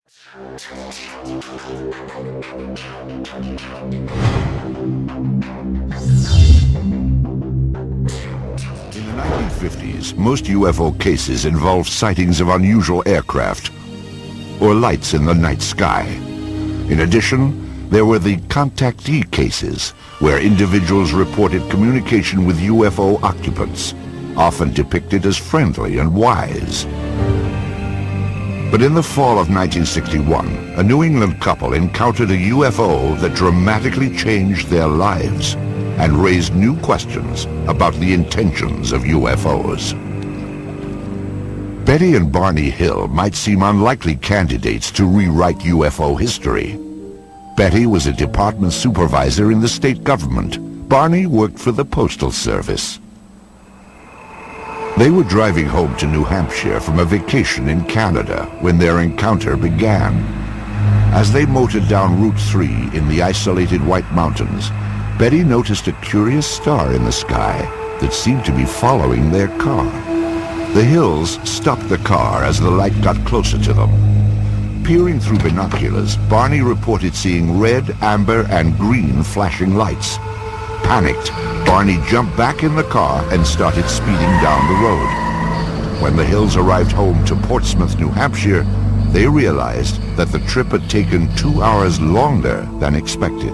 In the 1950s, most UFO cases involved sightings of unusual aircraft or lights in the night sky. In addition, there were the contactee cases, where individuals reported communication with UFO occupants, often depicted as friendly and wise. But in the fall of 1961, a New England couple encountered a UFO that dramatically changed their lives and raised new questions about the intentions of UFOs. Betty and Barney Hill might seem unlikely candidates to rewrite UFO history. Betty was a department supervisor in the state government. Barney worked for the Postal Service. They were driving home to New Hampshire from a vacation in Canada when their encounter began. As they motored down Route 3 in the isolated White Mountains, Betty noticed a curious star in the sky that seemed to be following their car. The Hills stopped the car as the light got closer to them. Peering through binoculars, Barney reported seeing red, amber, and green flashing lights. Panicked, Barney jumped back in the car and started speeding down the road. When the Hills arrived home to Portsmouth, New Hampshire, they realized that the trip had taken 2 hours longer than expected.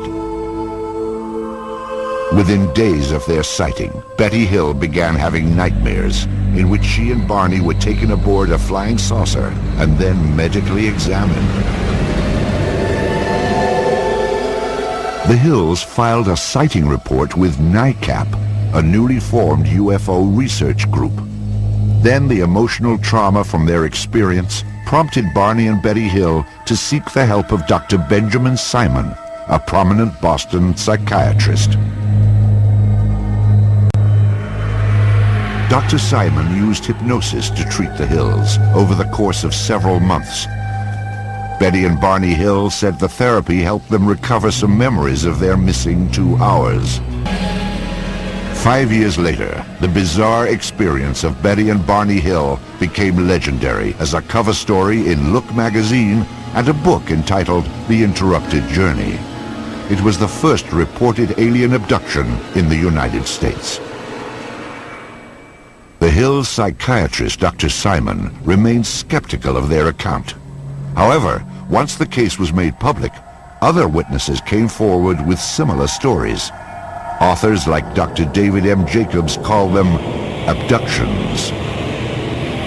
Within days of their sighting, Betty Hill began having nightmares in which she and Barney were taken aboard a flying saucer and then medically examined. The Hills filed a sighting report with NICAP, a newly formed UFO research group. Then the emotional trauma from their experience prompted Barney and Betty Hill to seek the help of Dr. Benjamin Simon, a prominent Boston psychiatrist. Dr. Simon used hypnosis to treat the Hills over the course of several months. Betty and Barney Hill said the therapy helped them recover some memories of their missing 2 hours. 5 years later, the bizarre experience of Betty and Barney Hill became legendary as a cover story in Look magazine and a book entitled The Interrupted Journey. It was the first reported alien abduction in the United States. The Hills psychiatrist, Dr. Simon, remained skeptical of their account. However, once the case was made public, other witnesses came forward with similar stories. Authors like Dr. David M. Jacobs call them abductions.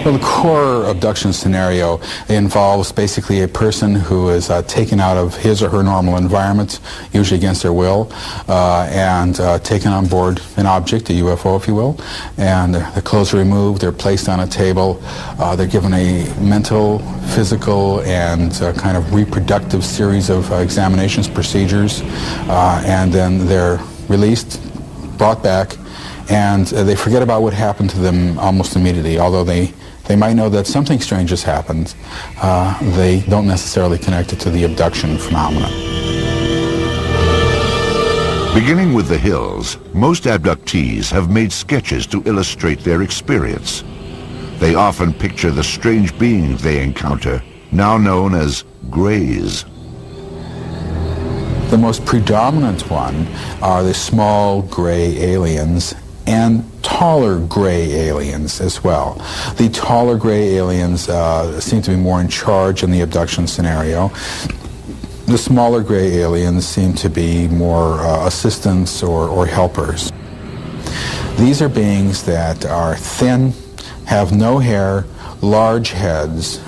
Well, the core abduction scenario involves basically a person who is taken out of his or her normal environment, usually against their will, and taken on board an object, a UFO if you will, and their clothes are removed, they're placed on a table, they're given a mental, physical, and kind of reproductive series of examinations, procedures, and then they're released, brought back, and they forget about what happened to them almost immediately, although they might know that something strange has happened. They don't necessarily connect it to the abduction phenomenon. Beginning with the Hills, most abductees have made sketches to illustrate their experience. They often picture the strange beings they encounter, now known as greys. The most predominant one are the small gray aliens and taller gray aliens as well. The taller gray aliens seem to be more in charge in the abduction scenario. The smaller gray aliens seem to be more assistants or helpers. These are beings that are thin, have no hair, large heads,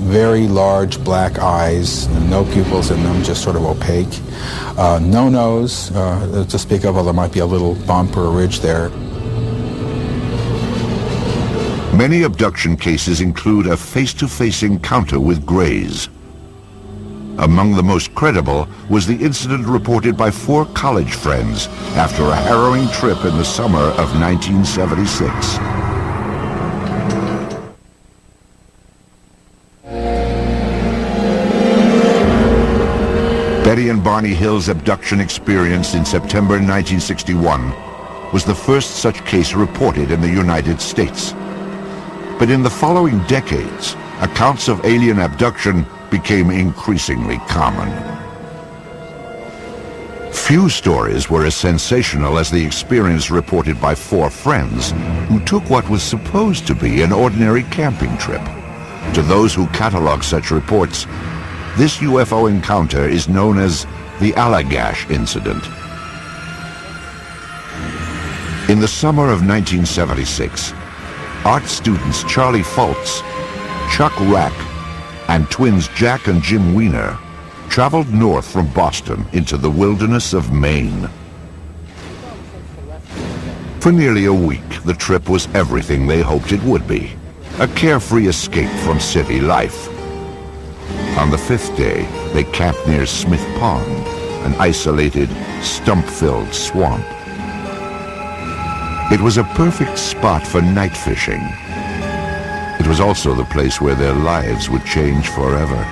very large black eyes, no pupils in them, just sort of opaque. No nose to speak of, although there might be a little bump or a ridge there. Many abduction cases include a face-to-face encounter with greys. Among the most credible was the incident reported by 4 college friends after a harrowing trip in the summer of 1976. Betty and Barney Hill's abduction experience in September 1961 was the first such case reported in the United States. But in the following decades, accounts of alien abduction became increasingly common. Few stories were as sensational as the experience reported by 4 friends who took what was supposed to be an ordinary camping trip. To those who catalog such reports, this UFO encounter is known as the Allagash incident. In the summer of 1976, art students Charlie Fultz, Chuck Rack, and twins Jack and Jim Weiner traveled north from Boston into the wilderness of Maine. For nearly a week, the trip was everything they hoped it would be, a carefree escape from city life. On the 5th day, they camped near Smith Pond, an isolated, stump-filled swamp. It was a perfect spot for night fishing. It was also the place where their lives would change forever.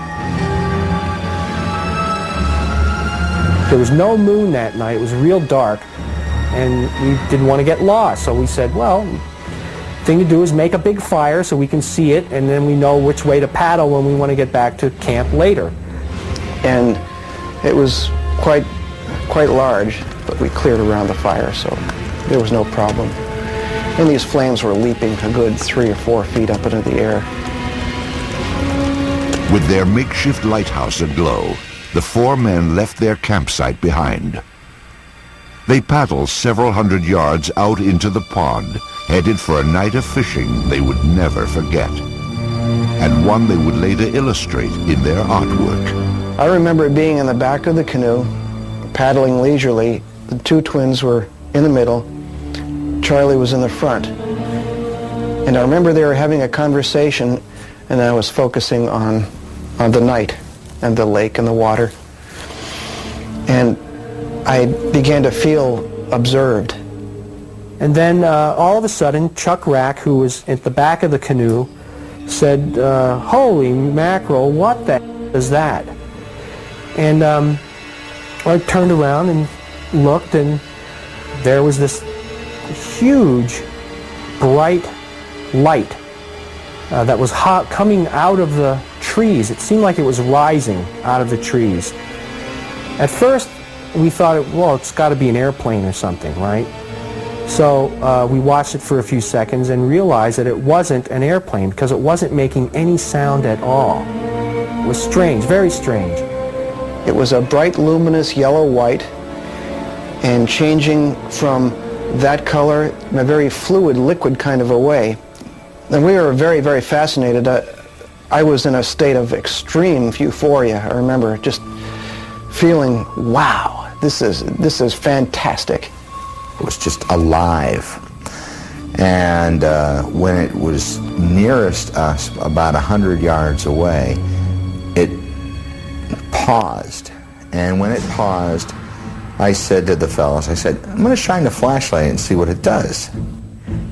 There was no moon that night. It was real dark, and we didn't want to get lost. So we said, well, the thing to do is make a big fire so we can see it, and then we know which way to paddle when we want to get back to camp later. And it was quite large, but we cleared around the fire, so there was no problem. And these flames were leaping a good 3 or 4 feet up into the air. With their makeshift lighthouse aglow, the 4 men left their campsite behind. They paddled several hundred yards out into the pond, headed for a night of fishing they would never forget, and one they would later illustrate in their artwork. I remember being in the back of the canoe, paddling leisurely. The 2 twins were in the middle. Charlie was in the front. And I remember they were having a conversation, and I was focusing on the night and the lake and the water. And I began to feel observed. And then all of a sudden, Chuck Rack, who was at the back of the canoe, said, holy mackerel, what the hell is that? And I turned around and looked, and there was this huge, bright light that was coming out of the trees. It seemed like it was rising out of the trees. At first, we thought, well, it's got to be an airplane or something, right? So we watched it for a few seconds and realized that it wasn't an airplane because it wasn't making any sound at all. It was strange, very strange. It was a bright, luminous yellow-white, and changing from that color in a very fluid, liquid kind of a way. And we were very, very fascinated. I was in a state of extreme euphoria. I remember just feeling, wow, this is fantastic. It was just alive. And when it was nearest us, about 100 yards away, it paused. And when it paused, I said to the fellows, I said, I'm going to shine the flashlight and see what it does.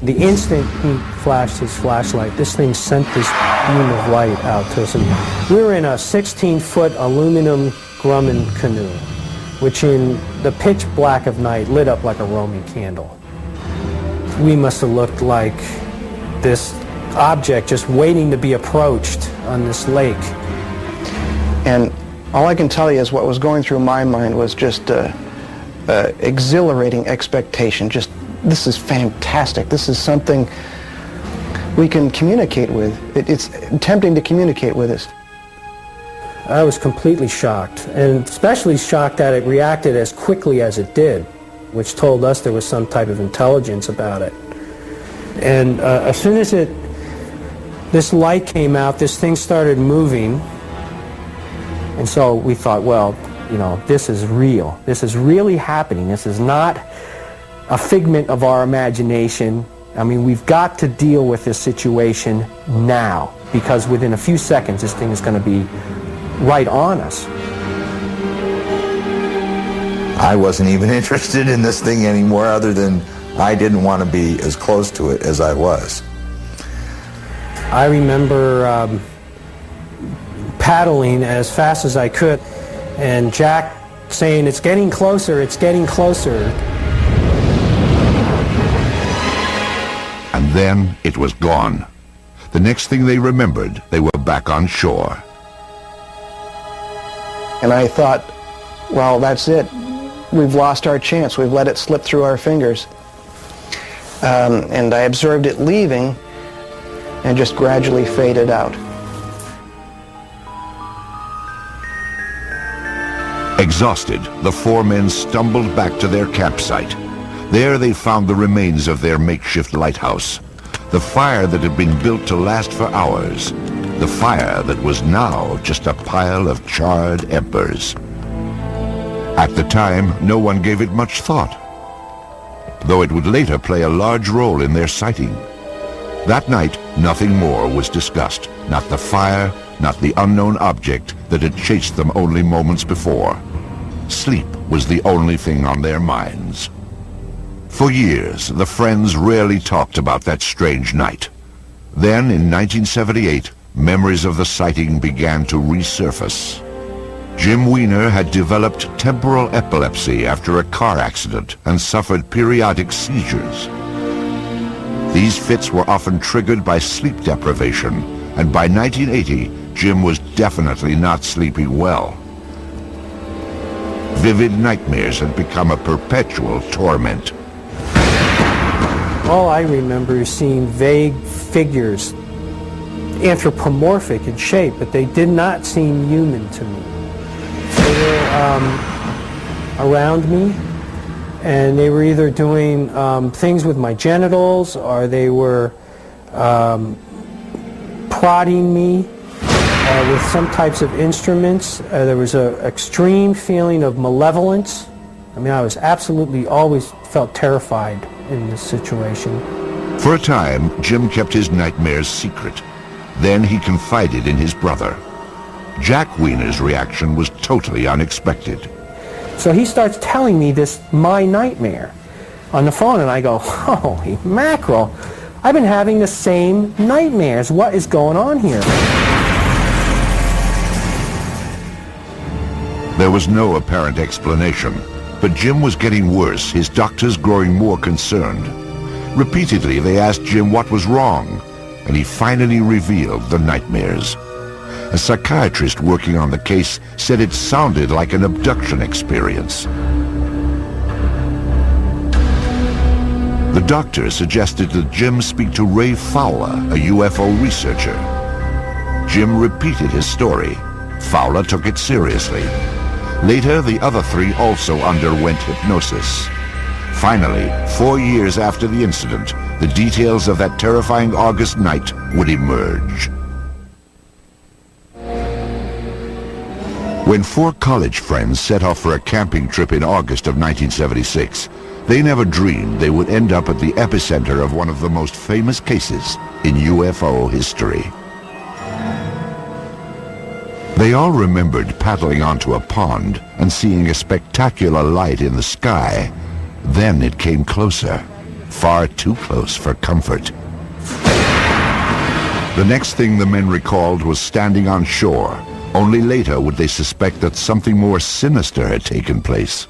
The instant he flashed his flashlight, this thing sent this beam of light out to us. And we were in a 16-foot aluminum Grumman canoe, which in the pitch black of night lit up like a Roman candle. We must have looked like this object just waiting to be approached on this lake. And all I can tell you is what was going through my mind was just exhilarating expectation. Just, this is fantastic. This is something we can communicate with. It's tempting to communicate with us. I was completely shocked, and especially shocked that it reacted as quickly as it did, which told us there was some type of intelligence about it. And as soon as this light came out, this thing started moving, and so we thought, well, you know, this is real. This is really happening. This is not a figment of our imagination. I mean, we've got to deal with this situation now, because within a few seconds, this thing is going to be right on us. I wasn't even interested in this thing anymore, other than I didn't want to be as close to it as I was. I remember paddling as fast as I could, and Jack saying, it's getting closer, it's getting closer. And then it was gone. The next thing they remembered, they were back on shore. And I thought, well, that's it. We've lost our chance. We've let it slip through our fingers. And I observed it leaving and just gradually faded out. Exhausted, the four men stumbled back to their campsite. There they found the remains of their makeshift lighthouse. The fire that had been built to last for hours. The fire that was now just a pile of charred embers. At the time, no one gave it much thought, though it would later play a large role in their sighting. That night, nothing more was discussed. Not the fire, not the unknown object that had chased them only moments before. Sleep was the only thing on their minds. For years, the friends rarely talked about that strange night. Then, in 1978, memories of the sighting began to resurface. Jim Weiner had developed temporal epilepsy after a car accident and suffered periodic seizures. These fits were often triggered by sleep deprivation, and by 1980, Jim was definitely not sleeping well. Vivid nightmares had become a perpetual torment. All I remember is seeing vague figures, anthropomorphic in shape, but they did not seem human to me. They were around me, and they were either doing things with my genitals, or they were prodding me with some types of instruments. There was an extreme feeling of malevolence. I mean, I was absolutely always felt terrified in this situation. For a time, Jim kept his nightmares secret. Then he confided in his brother. Jack Weiner's reaction was totally unexpected. So he starts telling me this, my nightmare, on the phone, and I go, holy mackerel, I've been having the same nightmares. What is going on here? There was no apparent explanation, but Jim was getting worse, his doctors growing more concerned. Repeatedly, they asked Jim what was wrong, and he finally revealed the nightmares. A psychiatrist working on the case said it sounded like an abduction experience. The doctor suggested that Jim speak to Ray Fowler, a UFO researcher. Jim repeated his story. Fowler took it seriously. Later, the other three also underwent hypnosis. Finally, 4 years after the incident, the details of that terrifying August night would emerge. When four college friends set off for a camping trip in August of 1976, they never dreamed they would end up at the epicenter of one of the most famous cases in UFO history. They all remembered paddling onto a pond and seeing a spectacular light in the sky. Then it came closer, far too close for comfort. The next thing the men recalled was standing on shore. Only later would they suspect that something more sinister had taken place.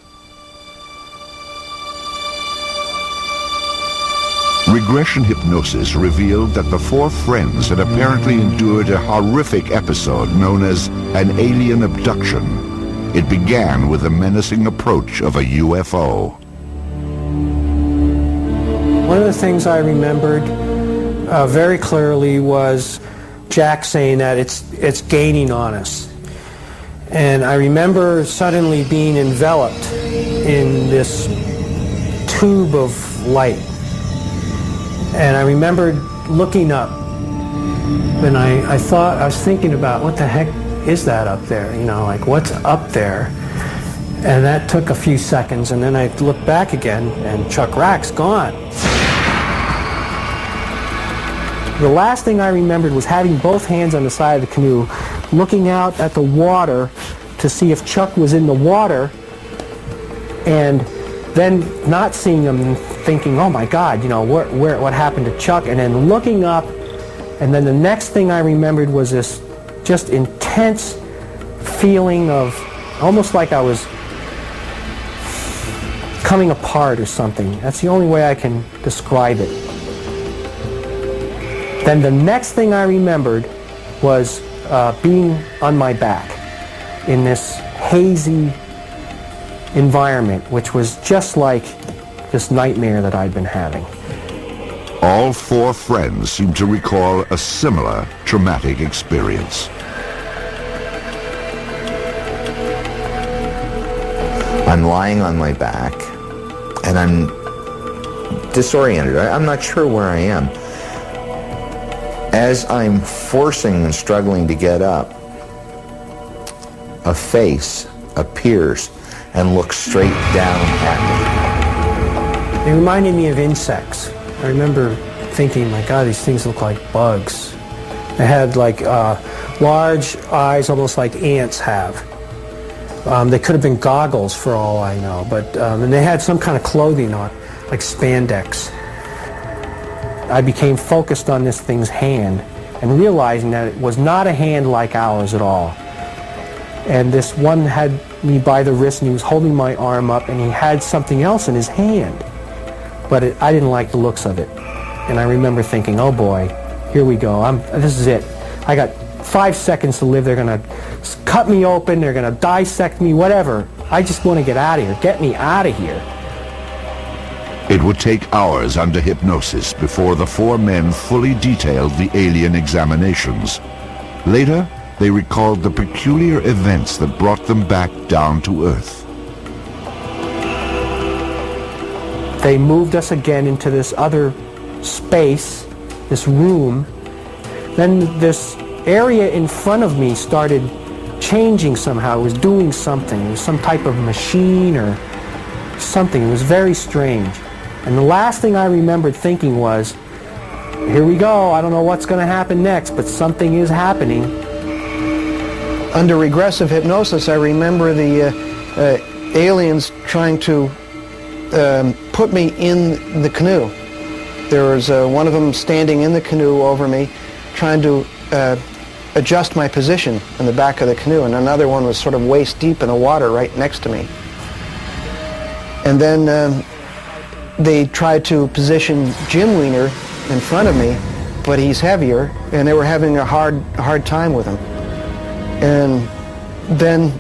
Regression hypnosis revealed that the four friends had apparently endured a horrific episode known as an alien abduction. It began with the menacing approach of a UFO. One of the things I remembered very clearly was Jack saying that it's gaining on us. And I remember suddenly being enveloped in this tube of light. And I remembered looking up, and I was thinking about what the heck is that up there? You know, like what's up there? And that took a few seconds, and then I looked back again, and Chuck Rack's gone. The last thing I remembered was having both hands on the side of the canoe, looking out at the water to see if Chuck was in the water, and then not seeing him, thinking, oh my God, you know, what happened to Chuck? And then looking up, and then the next thing I remembered was this just intense feeling of almost like I was coming apart or something. That's the only way I can describe it. Then the next thing I remembered was being on my back in this hazy environment, which was just like this nightmare that I'd been having. All four friends seem to recall a similar traumatic experience. I'm lying on my back, and I'm disoriented. I'm not sure where I am. As I'm forcing and struggling to get up, a face appears and looks straight down at They reminded me of insects. I remember thinking, my God, these things look like bugs. They had like large eyes, almost like ants have. They could have been goggles for all I know, but and they had some kind of clothing on, like spandex. I became focused on this thing's hand and realizing that it was not a hand like ours at all. And this one had me by the wrist and he was holding my arm up and he had something else in his hand. But I didn't like the looks of it. And I remember thinking, oh boy, here we go. This is it. I got 5 seconds to live. They're going to cut me open. They're going to dissect me, whatever. I just want to get out of here. Get me out of here. It would take hours under hypnosis before the four men fully detailed the alien examinations. Later, they recalled the peculiar events that brought them back down to Earth. They moved us again into this other space, this room. Then this area in front of me started changing somehow. It was doing something. It was some type of machine or something. It was very strange. And the last thing I remembered thinking was, here we go. I don't know what's going to happen next, but something is happening. Under regressive hypnosis, I remember the aliens trying to put me in the canoe. There was one of them standing in the canoe over me, trying to adjust my position in the back of the canoe, and another one was sort of waist deep in the water right next to me. And then they tried to position Jim Wiener in front of me, but he's heavier, and they were having a hard time with him. And then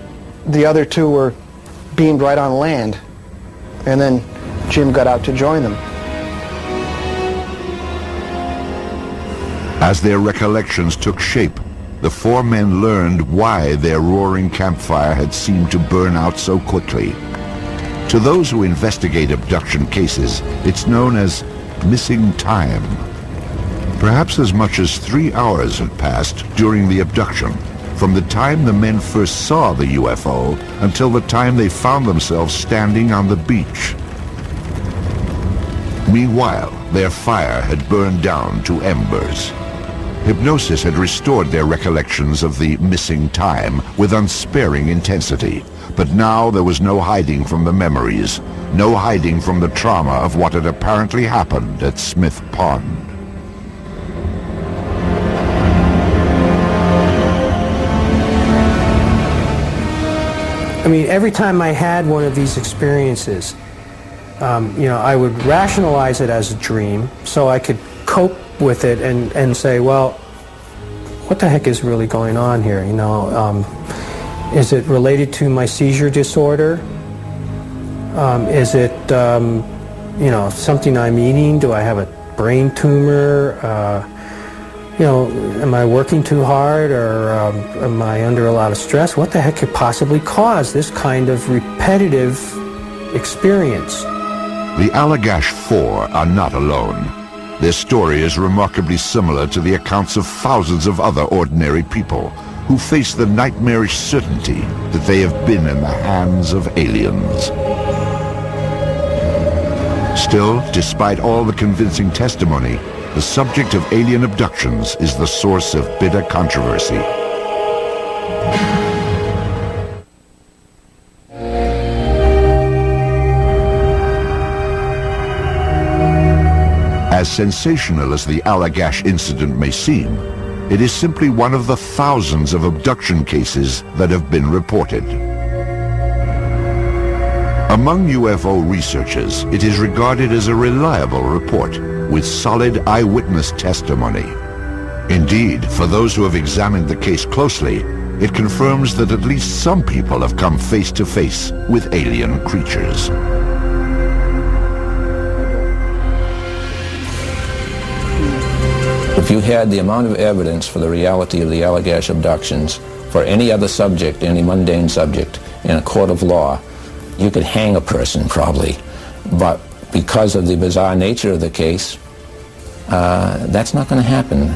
the other two were beamed right on land, and then Jim got out to join them. As their recollections took shape, the four men learned why their roaring campfire had seemed to burn out so quickly. To those who investigate abduction cases, it's known as missing time. Perhaps as much as 3 hours had passed during the abduction, from the time the men first saw the UFO until the time they found themselves standing on the beach. Meanwhile, their fire had burned down to embers. Hypnosis had restored their recollections of the missing time with unsparing intensity. But now there was no hiding from the memories, no hiding from the trauma of what had apparently happened at Smith Pond. I mean, every time I had one of these experiences, I would rationalize it as a dream so I could cope with it and say, well, what the heck is really going on here? Is it related to my seizure disorder? Is it, something I'm eating? Do I have a brain tumor? Am I working too hard, or am I under a lot of stress? What the heck could possibly cause this kind of repetitive experience? The Allagash Four are not alone. Their story is remarkably similar to the accounts of thousands of other ordinary people who face the nightmarish certainty that they have been in the hands of aliens. Still, despite all the convincing testimony, the subject of alien abductions is the source of bitter controversy. As sensational as the Allagash incident may seem, it is simply one of the thousands of abduction cases that have been reported. Among UFO researchers, it is regarded as a reliable report with solid eyewitness testimony. Indeed, for those who have examined the case closely, it confirms that at least some people have come face to face with alien creatures. If you had the amount of evidence for the reality of the Allagash abductions for any other subject, any mundane subject, in a court of law, you could hang a person probably. But because of the bizarre nature of the case, that's not going to happen.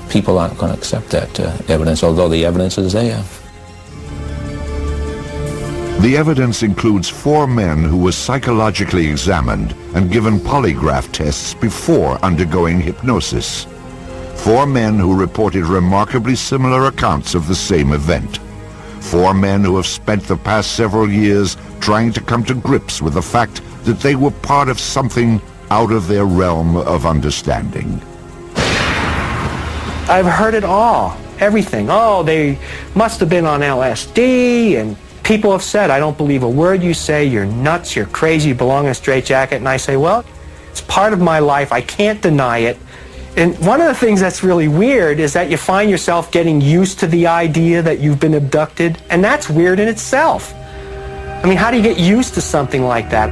People aren't going to accept that evidence, although the evidence is there. The evidence includes 4 men who were psychologically examined and given polygraph tests before undergoing hypnosis. 4 men who reported remarkably similar accounts of the same event. 4 men who have spent the past several years trying to come to grips with the fact that they were part of something out of their realm of understanding. I've heard it all, everything. Oh, they must have been on LSD, and people have said, I don't believe a word you say, you're nuts, you're crazy, you belong in a straitjacket. And I say, well, it's part of my life, I can't deny it. And one of the things that's really weird is that you find yourself getting used to the idea that you've been abducted, and that's weird in itself. I mean, how do you get used to something like that?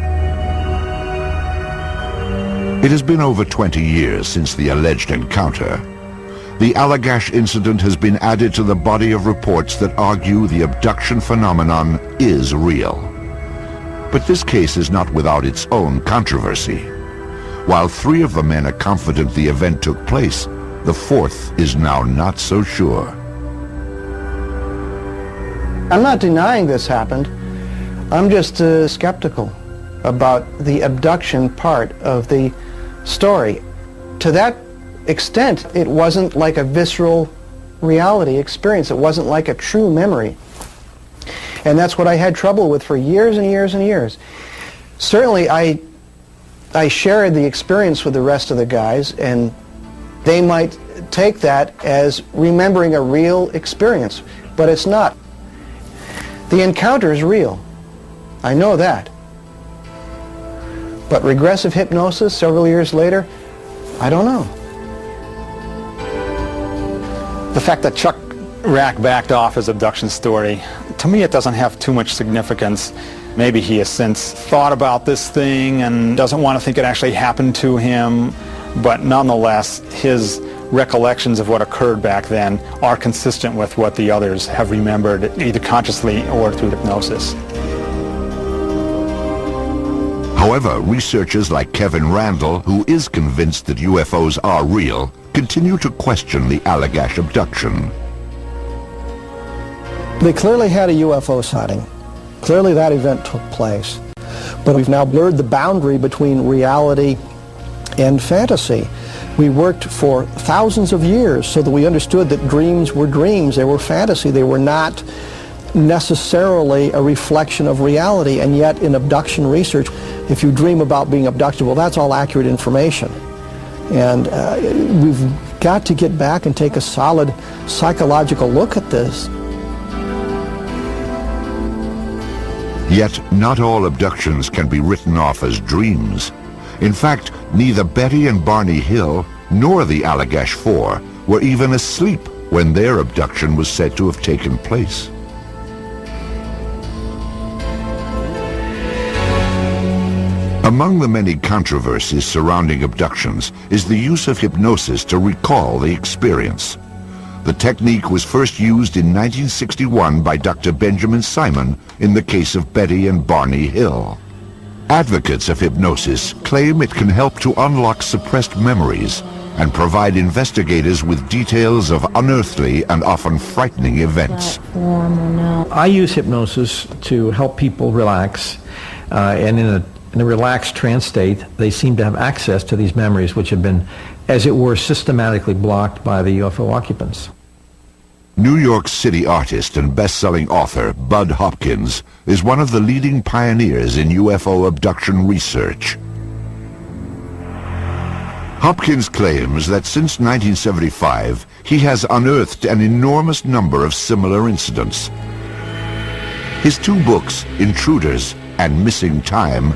It has been over 20 years since the alleged encounter. The Allagash incident has been added to the body of reports that argue the abduction phenomenon is real. But this case is not without its own controversy. While 3 of the men are confident the event took place, the 4th is now not so sure. I'm not denying this happened. I'm just skeptical about the abduction part of the story. To that extent, it wasn't like a visceral reality experience. It wasn't like a true memory. And that's what I had trouble with for years and years and years. Certainly, I shared the experience with the rest of the guys, and they might take that as remembering a real experience, but it's not. The encounter is real. I know that. But regressive hypnosis several years later, I don't know. The fact that Chuck Rack backed off his abduction story, to me it doesn't have too much significance. Maybe he has since thought about this thing and doesn't want to think it actually happened to him, but nonetheless, his recollections of what occurred back then are consistent with what the others have remembered, either consciously or through hypnosis. However, researchers like Kevin Randall, who is convinced that UFOs are real, continue to question the Allagash abduction. They clearly had a UFO sighting. Clearly that event took place. But we've now blurred the boundary between reality and fantasy. We worked for thousands of years so that we understood that dreams were dreams. They were fantasy. They were not necessarily a reflection of reality. And yet in abduction research, if you dream about being abducted, well, that's all accurate information. And we've got to get back and take a solid psychological look at this. Yet, not all abductions can be written off as dreams. In fact, neither Betty and Barney Hill nor the Allagash Four were even asleep when their abduction was said to have taken place. Among the many controversies surrounding abductions is the use of hypnosis to recall the experience. The technique was first used in 1961 by Dr. Benjamin Simon in the case of Betty and Barney Hill. Advocates of hypnosis claim it can help to unlock suppressed memories and provide investigators with details of unearthly and often frightening events. I use hypnosis to help people relax, and in a relaxed trance state, they seem to have access to these memories which have been, as it were, systematically blocked by the UFO occupants. New York City artist and best-selling author Bud Hopkins is one of the leading pioneers in UFO abduction research. Hopkins claims that since 1975, he has unearthed an enormous number of similar incidents. His 2 books, Intruders and Missing Time,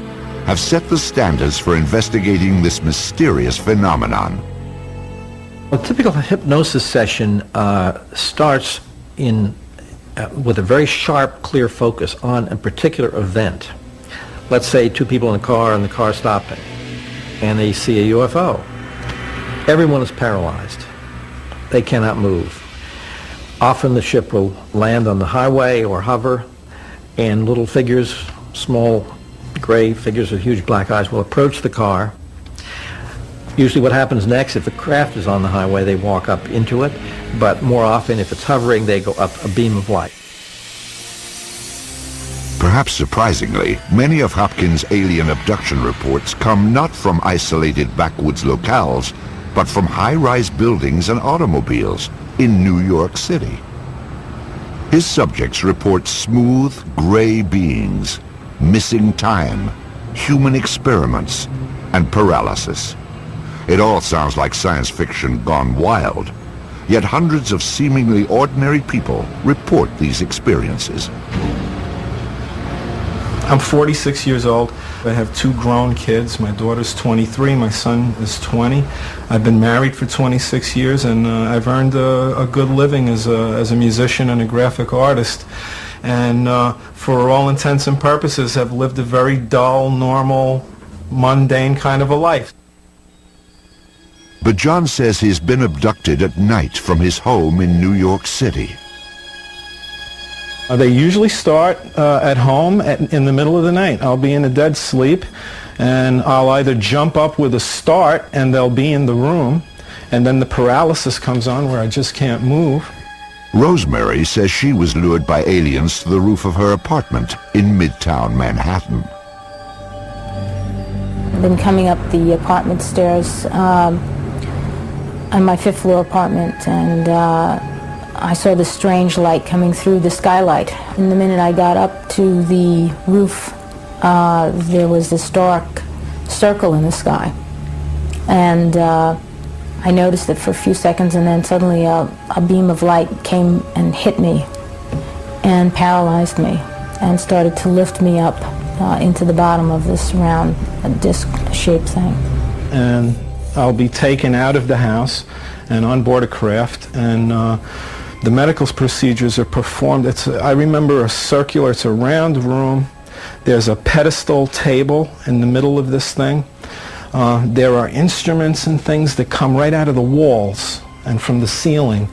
have set the standards for investigating this mysterious phenomenon. A typical hypnosis session starts in with a very sharp, clear focus on a particular event. Let's say two people in a car and the car stopping, and they see a UFO. Everyone is paralyzed. They cannot move. Often the ship will land on the highway or hover, and little figures, small gray figures with huge black eyes, will approach the car. Usually what happens next, if the craft is on the highway, they walk up into it, but more often if it's hovering, they go up a beam of light. Perhaps surprisingly, many of Hopkins' alien abduction reports come not from isolated backwoods locales, but from high-rise buildings and automobiles in New York City. His subjects report smooth, gray beings, missing time, human experiments, and paralysis. It all sounds like science fiction gone wild, yet hundreds of seemingly ordinary people report these experiences. I'm 46 years old. I have two grown kids. My daughter's 23, my son is 20. I've been married for 26 years, and I've earned a good living as a musician and a graphic artist. And for all intents and purposes, have lived a very dull, normal, mundane kind of a life. But John says he's been abducted at night from his home in New York City. They usually start at home in the middle of the night. I'll be in a dead sleep, and I'll either jump up with a start, and they'll be in the room, and then the paralysis comes on where I just can't move. Rosemary says she was lured by aliens to the roof of her apartment in Midtown Manhattan. I've been coming up the apartment stairs on my fifth floor apartment, and I saw this strange light coming through the skylight. And the minute I got up to the roof, there was this dark circle in the sky. And I noticed it for a few seconds, and then suddenly a beam of light came and hit me and paralyzed me and started to lift me up into the bottom of this round disc-shaped thing. And I'll be taken out of the house and on board a craft, and the medical procedures are performed. I remember it's a round room. There's a pedestal table in the middle of this thing. There are instruments and things that come right out of the walls and from the ceiling.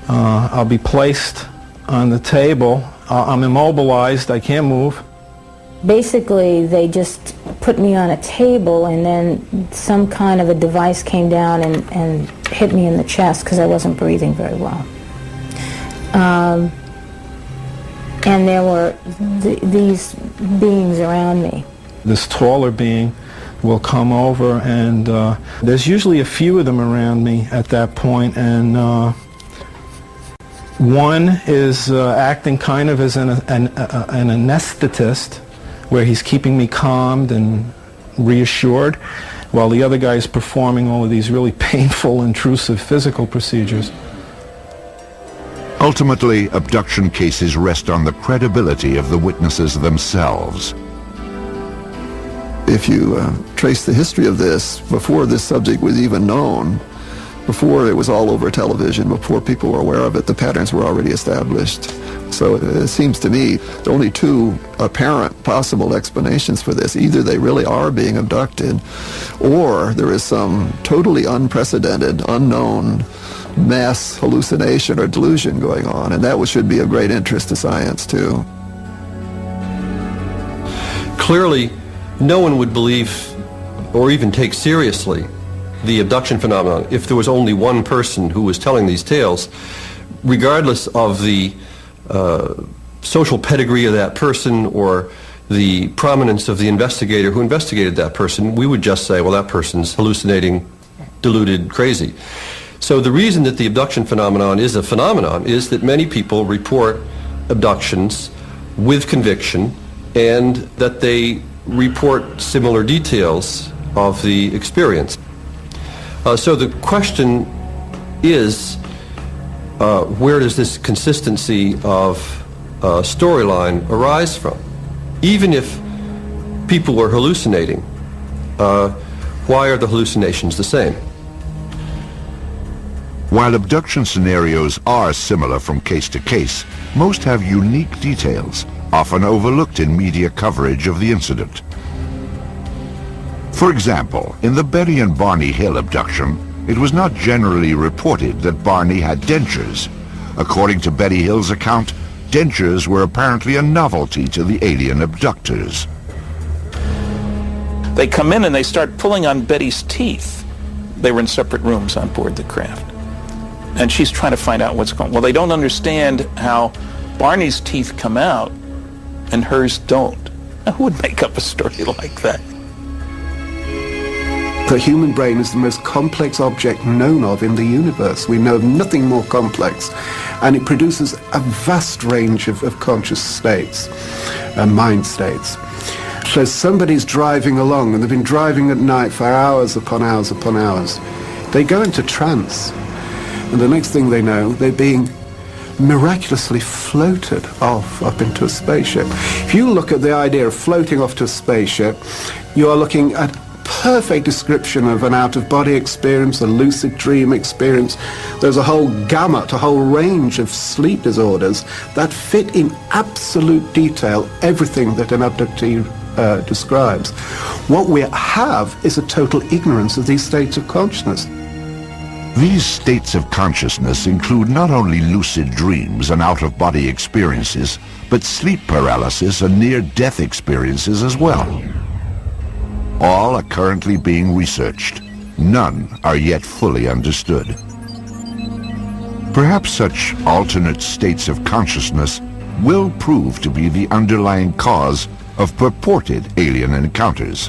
I'll be placed on the table. I'm immobilized. I can't move. Basically, they just put me on a table, and then some kind of a device came down and hit me in the chest because I wasn't breathing very well. And there were these beings around me. This taller being will come over, and there's usually a few of them around me at that point, and one is acting kind of as an anesthetist, where he's keeping me calmed and reassured, while the other guy is performing all of these really painful, intrusive physical procedures. Ultimately, abduction cases rest on the credibility of the witnesses themselves. If you trace the history of this, before this subject was even known, before it was all over television, before people were aware of it, the patterns were already established. So it seems to me there are only two apparent possible explanations for this. Either they really are being abducted, or there is some totally unprecedented, unknown mass hallucination or delusion going on, and that should be of great interest to science too. Clearly, no one would believe or even take seriously the abduction phenomenon if there was only one person who was telling these tales, regardless of the social pedigree of that person or the prominence of the investigator who investigated that person. We would just say, well, that person's hallucinating, deluded, crazy. So the reason that the abduction phenomenon is a phenomenon is that many people report abductions with conviction, and that they report similar details of the experience. So the question is, where does this consistency of storyline arise from? Even if people were hallucinating, why are the hallucinations the same? While abduction scenarios are similar from case to case, most have unique details, often overlooked in media coverage of the incident. For example, in the Betty and Barney Hill abduction, it was not generally reported that Barney had dentures. According to Betty Hill's account, dentures were apparently a novelty to the alien abductors. They come in and they start pulling on Betty's teeth. They were in separate rooms on board the craft. And she's trying to find out what's going on. Well, they don't understand how Barney's teeth come out and hers don't. Now, who would make up a story like that? The human brain is the most complex object known of in the universe. We know of nothing more complex. And it produces a vast range of conscious states, mind states. So somebody's driving along, and they've been driving at night for hours upon hours upon hours. They go into trance, and the next thing they know, they're being miraculously floated off up into a spaceship. If you look at the idea of floating off to a spaceship, you are looking at perfect description of an out-of-body experience, a lucid dream experience. There's a whole gamut, a whole range of sleep disorders that fit in absolute detail everything that an abductee describes. What we have is a total ignorance of these states of consciousness. These states of consciousness include not only lucid dreams and out-of-body experiences, but sleep paralysis and near-death experiences as well. All are currently being researched. None are yet fully understood. Perhaps such alternate states of consciousness will prove to be the underlying cause of purported alien encounters.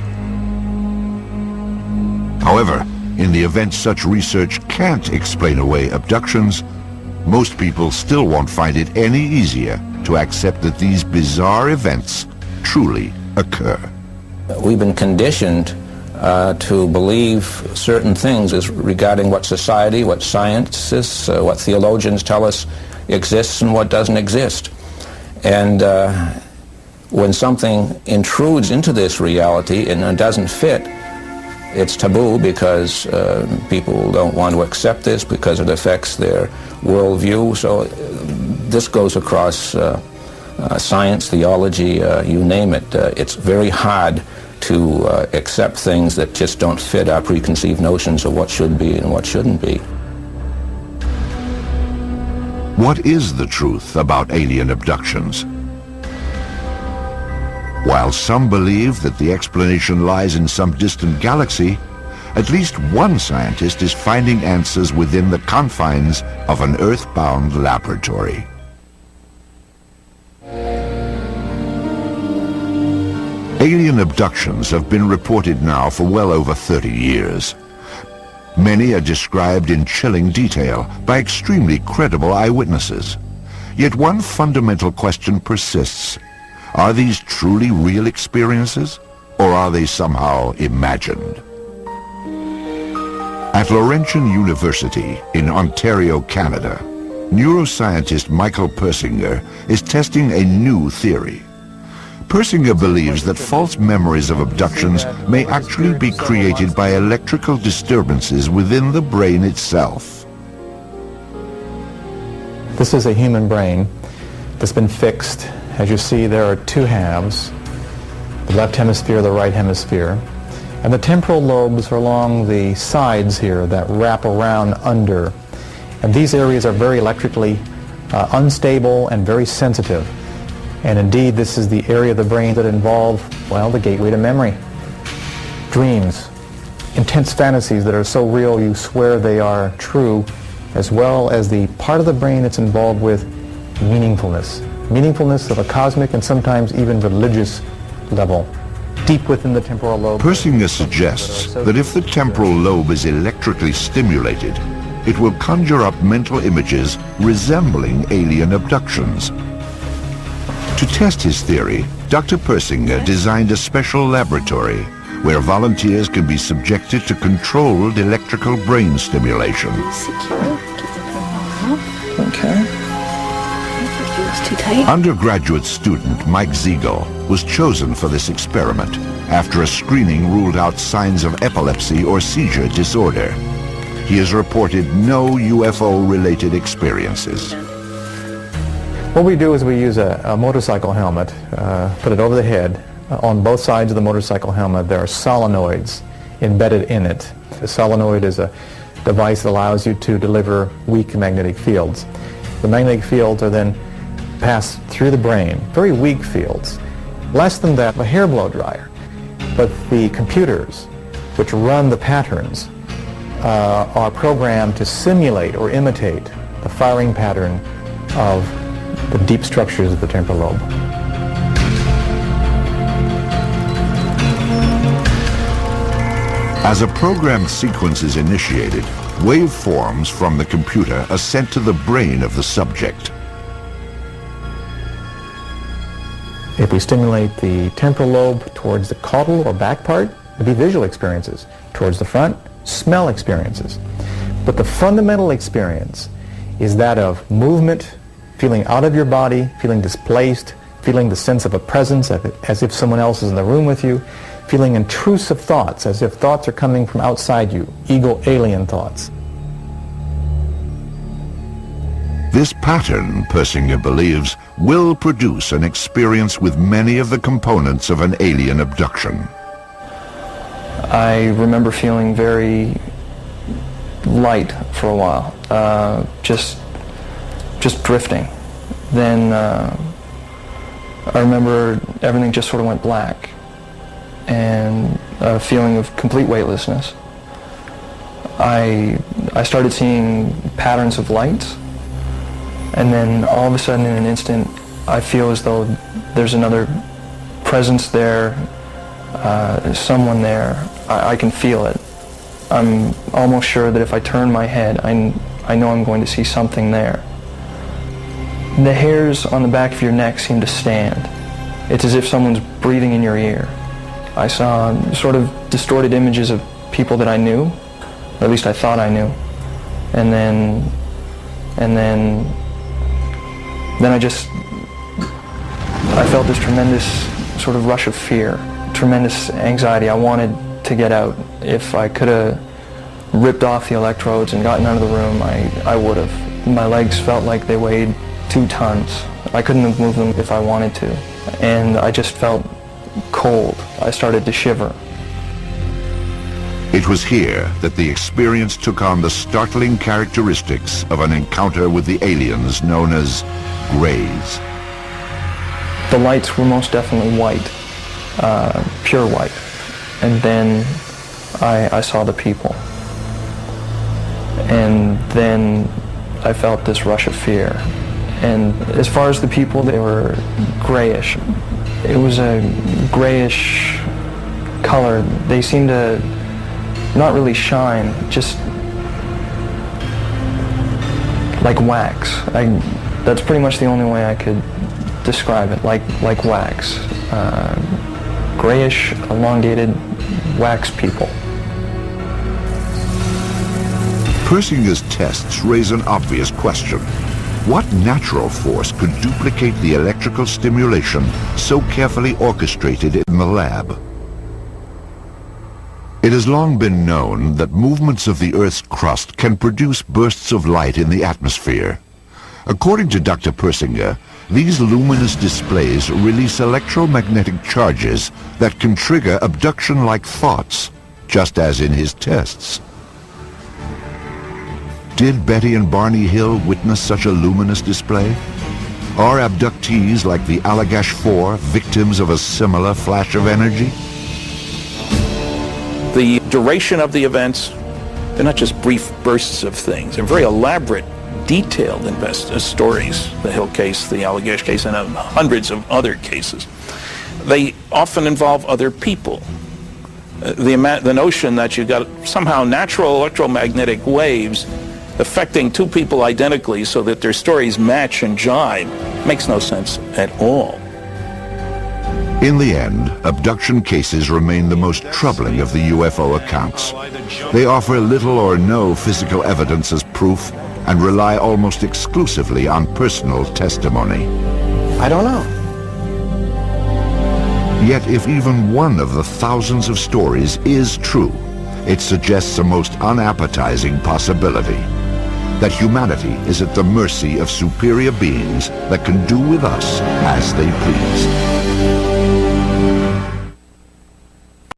However, in the event such research can't explain away abductions, most people still won't find it any easier to accept that these bizarre events truly occur. We've been conditioned to believe certain things as regarding what society, what scientists, what theologians tell us exists and what doesn't exist. And when something intrudes into this reality and doesn't fit, it's taboo because people don't want to accept this because it affects their worldview. So this goes across science, theology, you name it. It's very hard to accept things that just don't fit our preconceived notions of what should be and what shouldn't be. What is the truth about alien abductions? While some believe that the explanation lies in some distant galaxy, at least one scientist is finding answers within the confines of an Earth-bound laboratory. Alien abductions have been reported now for well over 30 years. Many are described in chilling detail by extremely credible eyewitnesses. Yet one fundamental question persists. Are these truly real experiences, or are they somehow imagined? At Laurentian University in Ontario, Canada, neuroscientist Michael Persinger is testing a new theory. Persinger believes that false memories of abductions may actually be created by electrical disturbances within the brain itself. This is a human brain that's been fixed. As you see, there are two halves, the left hemisphere, the right hemisphere, and the temporal lobes are along the sides here that wrap around under. And these areas are very electrically unstable and very sensitive. And indeed, this is the area of the brain that involve, well, the gateway to memory. Dreams, intense fantasies that are so real you swear they are true, as well as the part of the brain that's involved with meaningfulness. Meaningfulness of a cosmic and sometimes even religious level, deep within the temporal lobe. Persinger suggests that if the temporal lobe is electrically stimulated, it will conjure up mental images resembling alien abductions. To test his theory, Dr. Persinger designed a special laboratory where volunteers can be subjected to controlled electrical brain stimulation. Okay. Too tight. Undergraduate student Mike Ziegel was chosen for this experiment after a screening ruled out signs of epilepsy or seizure disorder. he has reported no UFO-related experiences. What we do is we use a motorcycle helmet, put it over the head. On both sides of the motorcycle helmet there are solenoids embedded in it. The solenoid is a device that allows you to deliver weak magnetic fields. The magnetic fields are then passed through the brain, very weak fields, less than that of a hair blow dryer. But the computers which run the patterns are programmed to simulate or imitate the firing pattern of the deep structures of the temporal lobe. As a programmed sequence is initiated, waveforms from the computer are sent to the brain of the subject. If we stimulate the temporal lobe towards the caudal or back part, it'd be visual experiences. Towards the front, smell experiences. But the fundamental experience is that of movement, feeling out of your body, feeling displaced, feeling the sense of a presence as if someone else is in the room with you, feeling intrusive thoughts as if thoughts are coming from outside you, ego alien thoughts. This pattern, Persinger believes, will produce an experience with many of the components of an alien abduction. I remember feeling very light for a while, just drifting. Then I remember everything just sort of went black, and a feeling of complete weightlessness. I started seeing patterns of lights, and then all of a sudden in an instant I feel as though there's another presence there, someone there. I can feel it. I'm almost sure that if I turn my head, I know I'm going to see something there. The hairs on the back of your neck seem to stand. It's as if someone's breathing in your ear. I saw sort of distorted images of people that I knew, or at least I thought I knew. And then I felt this tremendous sort of rush of fear, tremendous anxiety. I wanted to get out. If I could have ripped off the electrodes and gotten out of the room, I would have. My legs felt like they weighed 2 tons. I couldn't have moved them if I wanted to. And I just felt cold. I started to shiver. It was here that the experience took on the startling characteristics of an encounter with the aliens known as Greys. The lights were most definitely white, pure white. And then I saw the people. And then I felt this rush of fear. And as far as the people, they were grayish. It was a grayish color. They seemed to not really shine, just like wax. That's pretty much the only way I could describe it, like wax. Grayish, elongated wax people. Persinger's tests raise an obvious question. What natural force could duplicate the electrical stimulation so carefully orchestrated in the lab? It has long been known that movements of the Earth's crust can produce bursts of light in the atmosphere. According to Dr. Persinger, these luminous displays release electromagnetic charges that can trigger abduction-like thoughts, just as in his tests. Did Betty and Barney Hill witness such a luminous display? Are abductees like the Allagash 4 victims of a similar flash of energy? The duration of the events, they're not just brief bursts of things. They're very elaborate, detailed stories. The Hill case, the Allagash case, and hundreds of other cases. They often involve other people. The notion that you've got somehow natural electromagnetic waves affecting 2 people identically so that their stories match and jibe makes no sense at all. In the end, abduction cases remain the most troubling of the UFO accounts. They offer little or no physical evidence as proof and rely almost exclusively on personal testimony. I don't know. Yet if even one of the thousands of stories is true, It suggests a most unappetizing possibility, that humanity is at the mercy of superior beings that can do with us as they please.